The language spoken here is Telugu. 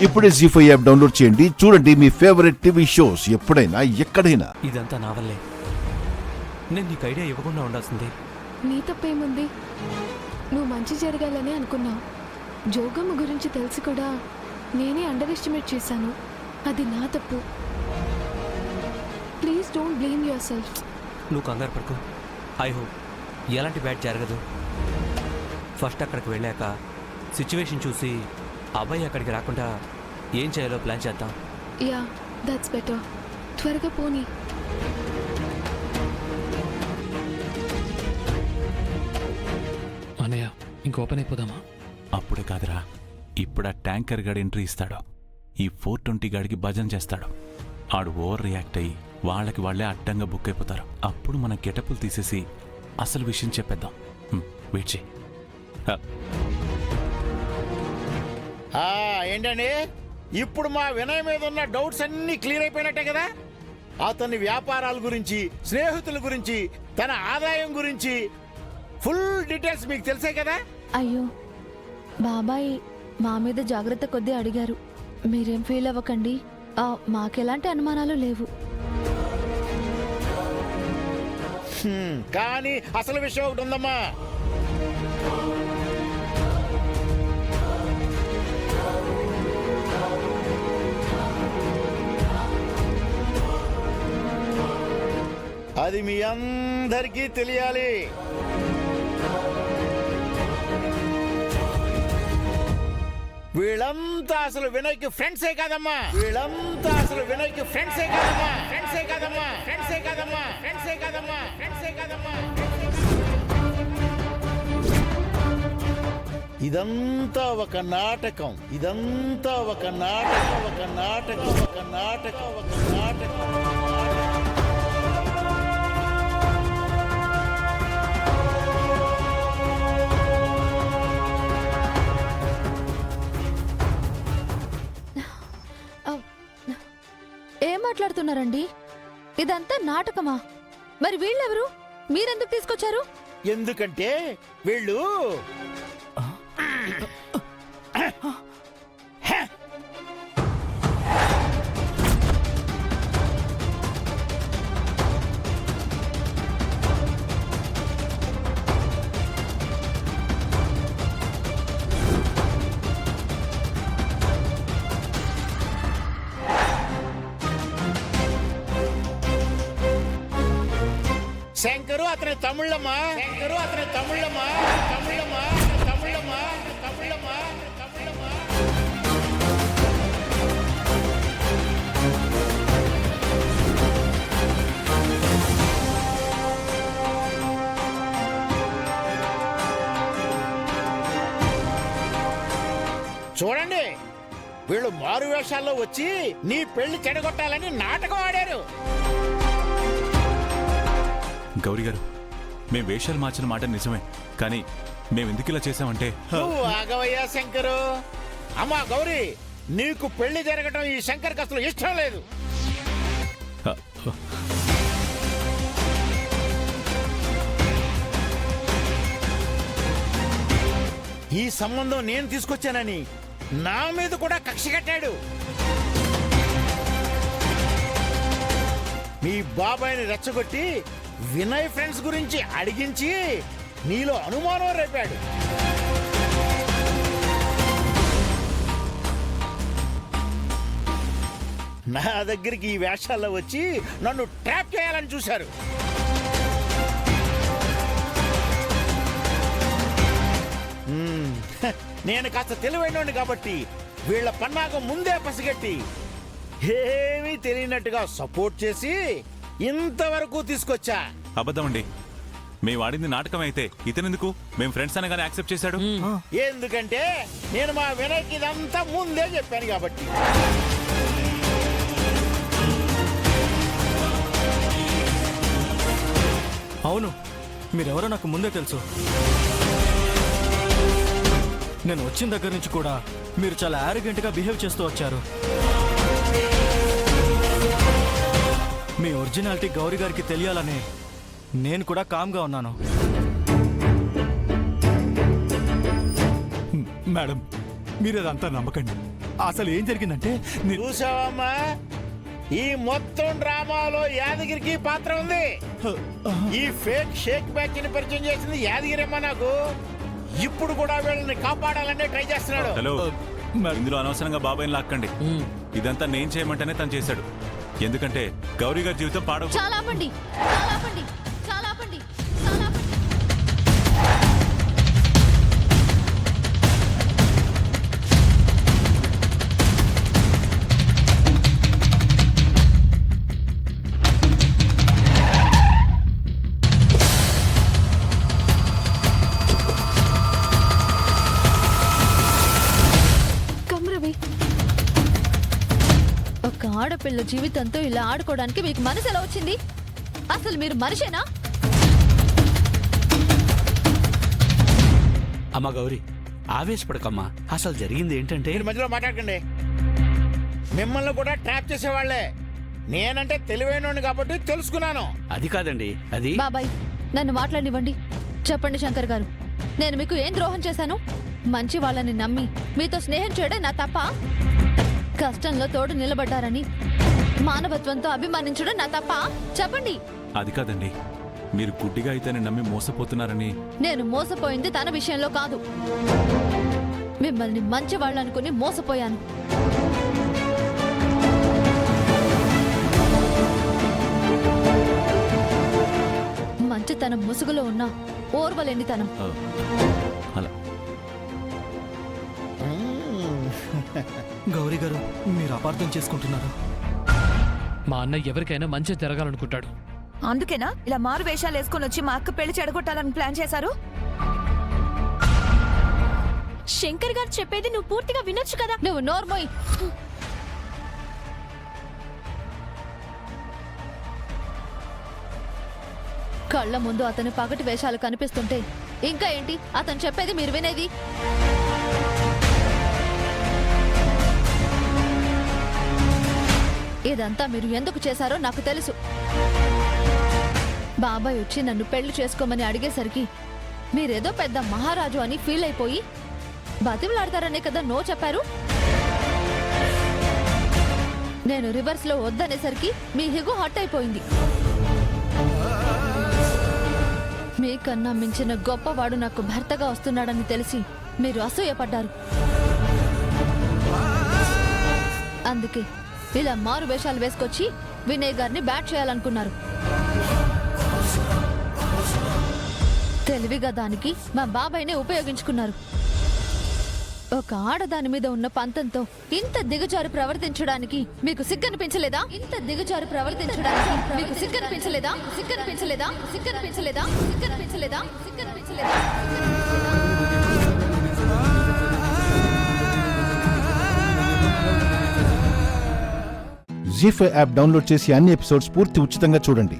ఇప్పుడే జీ5 యాప్ డౌన్లోడ్ చేయండి. చూడండి మీ ఫేవరెట్ టీవీ షోస్ ఎప్పుడైనా ఎక్కడైనా. ఇదంతా నా వల్లే. నేను నీకు ఐడియా ఇవ్వకుండా ఉండాల్సింది. నీ తప్పేముంది? నువ్వు మంచి జరగాలని అనుకున్నావు. జోగమ్మ గురించి తెలిసి కూడా నేనే అండర్ ఎస్టిమేట్ చేశాను. అది నా తప్పు. Please don't blame your self. నువ్వు కంగారు పడుకో. ఐ హోప్ ఎలాంటి బ్యాడ్ జరగదు. ఫస్ట్ అక్కడికి వెళ్ళాక సిచ్యువేషన్ చూసి అబ్బాయి అక్కడికి రాకుండా ఏం చేయాలో ప్లాన్ చేద్దాం. Yeah, that's better. త్వరగా పోనీ. అన్నయ్య, ఇంక ఓపెన్ అయిపోదామా? అప్పుడే కాదురా, ఇప్పుడు ఆ ట్యాంకర్ గాడి ఎంట్రీ ఇస్తాడు. ఈ 420 గాడికి భజన చేస్తాడు. ఆడు ఓవర్ రియాక్ట్ అయ్యి వాళ్ళకి వాళ్ళే అడ్డంగా బుక్ అయిపోతారు. అప్పుడు మన గెటపులు తీసేసి అసలు విషయం చెప్పేద్దాం. వెయిట్ చేయి. ఏంటండి, ఇప్పుడు మా వినయ్ మీద ఉన్న డౌట్స్ అన్నీ క్లియర్ అయిపోయినట్టే కదా? అతని వ్యాపారాల గురించి, స్నేహితుల గురించి, తన ఆదాయం గురించి ఫుల్ డీటెయిల్స్ మీకు తెలిసే కదా? అయ్యో బాబాయ్, మా మీద జాగ్రత్త కొద్దీ అడిగారు. మీరేం ఫీల్ అవ్వకండి. మాకెలాంటి అనుమానాలు లేవు. కానీ అసలు విషయం ఒకటి ఉందమ్మా. అది మీ అందరికీ తెలియాలి. వీళ్ళంతా అసలు వినయ్కి ఫ్రెండ్సే కాదమ్మా. వీళ్ళంతా అసలు వినయ్కి ఫ్రెండ్సే కాదమ్మా. ఫ్రెండ్సే కాదమ్మా. ఫ్రెండ్సే కాదమ్మా. ఫ్రెండ్సే కాదమ్మా. ఫ్రెండ్సే కాదమ్మా. ఇదంతా ఒక నాటకం. ఇదంతా ఒక నాటకం. ఒక నాటకం. ఒక నాటకం. ఒక నాటకం. ఏం మాట్లాడుతున్నారండి? ఇదంతా నాటకమా? మరి వీళ్ళెవరు? మీరెందుకు తీసుకొచ్చారు? ఎందుకంటే వీళ్ళు శంకరు అతని తమిళమ్మా. శంకరు అతని తమిళమ్మా. తమిళమ్మా. తమిళమ్మా. తమిళమ్మా. తమిళమ్మా. చూడండి, వీళ్ళు మారు వేషాల్లో వచ్చి నీ పెళ్లి చెడగొట్టాలని నాటకం ఆడారు. గౌరీ గారు, మేం వేషాలు మార్చిన మాట నిజమే, కానీ మేమెందుకు ఇలా చేసామంటే... నువ్వు ఆగవయ్యా శంకరు. అమ్మా గౌరీ, నీకు పెళ్లి జరగటం ఈ శంకర్కి అసలు ఇష్టం లేదు. ఈ సంబంధం నేను తీసుకొచ్చానని నా మీద కూడా కక్ష కట్టాడు. మీ బాబాయిని రెచ్చగొట్టి వినయ్ ఫ్రెండ్స్ గురించి అడిగించి నీలో అనుమానం రేపాడు. నా దగ్గరికి ఈ వేషాల్లో వచ్చి నన్ను ట్రాప్ చేయాలని చూశారు. నేను కాస్త తెలివైనోడిని కాబట్టి వీళ్ళ పన్నాగం ముందే పసిగట్టి ఏమీ తెలియనట్టుగా సపోర్ట్ చేసి ఇంతవరకు తీసుకొచ్చా. అబద్ధం అండి, మేము ఆడింది నాటకం అయితే ఇతనెందుకు మేము ఫ్రెండ్స్ అనగానే యాక్సెప్ట్ చేశాడు? ఎందుకంటే నేను మా వినయ్కి ఇదంతా ముందే చెప్పాను కాబట్టి. అవును, మీరెవరో నాకు ముందే తెలుసు. నేను వచ్చిన దగ్గర నుంచి కూడా మీరు చాలా యారోగెంట్గా బిహేవ్ చేస్తూ వచ్చారు. మీ ఒరిజినాలిటీ గౌరీ గారికి తెలియాలని నేను కూడా కామ్గా ఉన్నాను. మేడం, మీరు అదంతా నమ్మకండి. అసలు ఏం జరిగిందంటే చూసావమ్మా, ఈ మొత్తం డ్రామాలో యాదగిరికి పాత్ర ఉంది. ఈ ఫేక్ షేక్ బ్యాచ్ ని పరిచయం చేసింది యాదగిరమ్మ నాకు. ఇప్పుడు కూడా వీళ్ళని కాపాడాలనే ట్రై చేస్తున్నాడు. హలో, ఇందులో అనవసరంగా బాబాయ్ని లాక్కండి. ఇదంతా నేను చేయమంటేనే తను చేశాడు. ఎందుకంటే గౌరీ గారి జీవితం పాడవు. చాలా ఆపండి, చాలా ఆపండి, చాలా ఆపండి, చాలా ఆపండి. కమ్రవి, ఒక ఆడపిల్ల జీవితంతో ఇలా ఆడుకోవడానికి మీకు మనసు ఎలా వచ్చింది? అసలు మీరు మనిషేనా? అమ్మ గౌరీ, ఆవేశపడకమ్మా. అసలు జరిగింది ఏంటంటే మీరు మధ్యలో మాట్లాడకండి. మిమ్మల్ని కూడా ట్రాప్ చేసేవాళ్లే. నేనంటే తెలివైనోడిని కాబట్టి తెలుసుకున్నాను. అది కాదండి, అది బాబాయ్, నన్ను మాట్లాడివ్వండి. చెప్పండి శంకర్ గారు, నేను మీకు ఏం ద్రోహం చేశాను? మంచి వాళ్ళని నమ్మి మీతో స్నేహం చేయడం నా తప్ప? కష్టంలో తోడు నిలబడ్డారని మానవత్వంతో అభిమానించడం నా తప్ప? చెప్పండి. అది కాదండి, మీరు గుడ్డిగా అయితేనే నమ్మి మోసపోతున్నారని. నేను మోసపోయింది తన విషయంలో కాదు, మిమ్మల్ని మంచి వాళ్ళు అనుకుని మోసపోయాను. మంచితనం ముసుగులో ఉన్న ఓర్వలేనితనం. అలా గౌరీ గారు, మీరు అపార్థం చేసుకుంటున్నారు. మా అన్న ఎవరికైనా మంచి జరగాలనుకుంటాడు. అందుకేనా ఇలా మారు వేషాలు వేసుకొని వచ్చి మా అక్క పెళ్లి చెడగొట్టాలని ప్లాన్ చేశారు? శంకర్ గారు చెప్పేది నువ్వు పూర్తిగా వినొచ్చు కదా. నువ్వు నోర్మోయ్. కళ్ళ ముందు అతని పగటి వేషాలు కనిపిస్తుంటే ఇంకా ఏంటి అతను చెప్పేది మీరు వినేది? ఇదంతా మీరు ఎందుకు చేశారో నాకు తెలుసు. బాబాయ్ వచ్చి నన్ను పెళ్లి చేసుకోమని అడిగేసరికి మీరేదో పెద్ద మహారాజు అని ఫీల్ అయిపోయి బతిమలాడతారనే కదా నో చెప్పారు. నేను రివర్స్ లో వద్దనేసరికి మీ హిగు హట్ అయిపోయింది. మీకన్నా మించిన గొప్పవాడు నాకు భర్తగా వస్తున్నాడని తెలిసి మీరు అసూయపడ్డారు. అందుకే ఇలా మారు వేషాలు వేసుకొచ్చి వినయ్ గారిని బ్యాట్ చేయాలనుకున్నారు. తెలివిగా దానికి మా బాబాయ్నే ఉపయోగించుకున్నారు. ఒక ఆడదాని మీద ఉన్న పంతంతో ఇంత దిగజారు ప్రవర్తించడానికి మీకు సిగ్గనిపించలేదా? ఇంత దిగజారు ప్రవర్తించడానికి మీకు సిగ్గనిపించలేదా? సిగ్గనిపించలేదా? సిగ్గనిపించలేదా? సిగ్గనిపించలేదా? సిగ్గనిపించలేదా? జీ5 యాప్ డౌన్లోడ్ చేసి అన్ని ఎపిసోడ్స్ పూర్తి ఉచితంగా చూడండి.